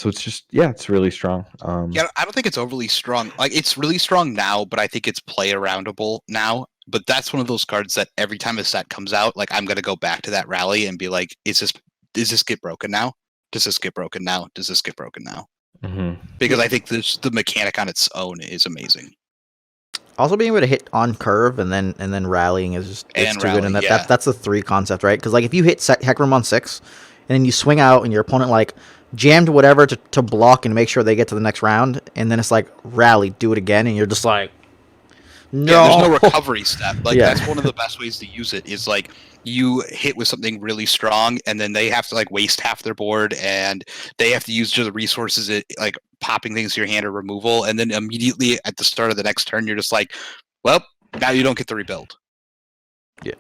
it's just, it's really strong.
Yeah, I don't think it's overly strong. Like, it's really strong now, but I think it's play aroundable now. But that's one of those cards that every time a set comes out, like, I'm gonna go back to that rally and be like, does this get broken now? Does this get broken now? Does this get broken now? Because I think the mechanic on its own is amazing.
Also, being able to hit on curve and then rallying is too good. And that's the 3 concept, right? Because like if you hit Hecarim on 6, and then you swing out and your opponent like jammed whatever to block and make sure they get to the next round, and then it's like rally, do it again, and you're just like, no.
Yeah, there's no recovery step. Like that's one of the best ways to use it, is like you hit with something really strong, and then they have to like waste half their board, and they have to use just the resources, like popping things to your hand or removal, and then immediately at the start of the next turn, you're just like, well, now you don't get to rebuild.
Yeah.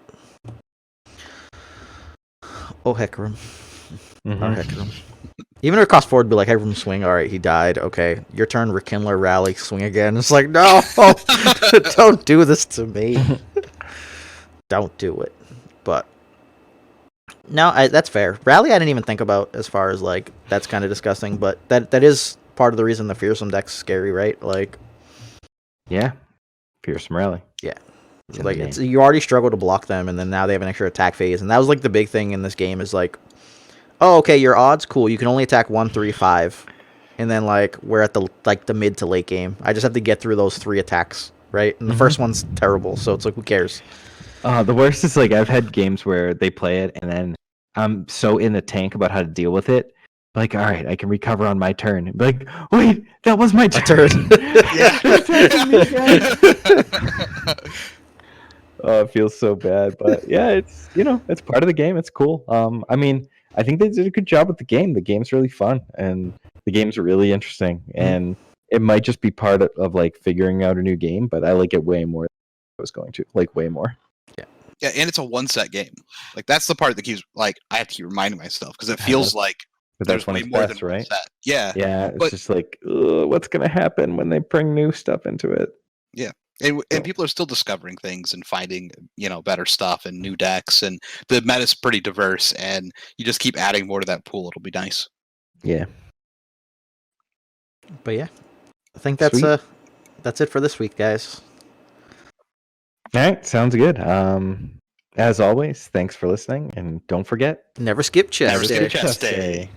Oh, Hecarim. Hecarim. Even if it cost 4, it'd be like, Hecarim swing, alright, he died, okay. Your turn, Rekindler, rally, swing again. It's like, no! Don't do this to me. Don't do it. But no, that's fair. Rally I didn't even think about, as far as like, that's kind of disgusting, but that is part of the reason the Fearsome deck's scary, right? Like,
yeah, Fearsome Rally.
Yeah. Like, you already struggle to block them, and then now they have an extra attack phase, and that was like the big thing in this game, is like, oh, okay, your odds, cool. You can only attack 1, 3, 5, and then like we're at the mid to late game. I just have to get through those 3 attacks, right? And the first one's terrible, so it's like, who cares?
The worst is like, I've had games where they play it, and then I'm so in the tank about how to deal with it. Like, all right, I can recover on my turn. Like, wait, that was my turn. Oh, it feels so bad, but yeah, it's it's part of the game. It's cool. I mean, I think they did a good job with the game. The game's really fun, and the game's really interesting, and it might just be part of like figuring out a new game, but I like it way more than I was going to. Like, way more.
Yeah, and it's a 1-set game. Like, that's the part that keeps, like, I have to keep reminding myself, because it feels like there's way more than one set. Yeah.
Yeah, it's just like, what's going to happen when they bring new stuff into it?
Yeah. And people are still discovering things and finding, better stuff and new decks, and the meta's pretty diverse, and you just keep adding more to that pool. It'll be nice.
Yeah.
But yeah, I think that's it for this week, guys.
All right, sounds good. As always, thanks for listening, and don't forget,
never skip chest
day.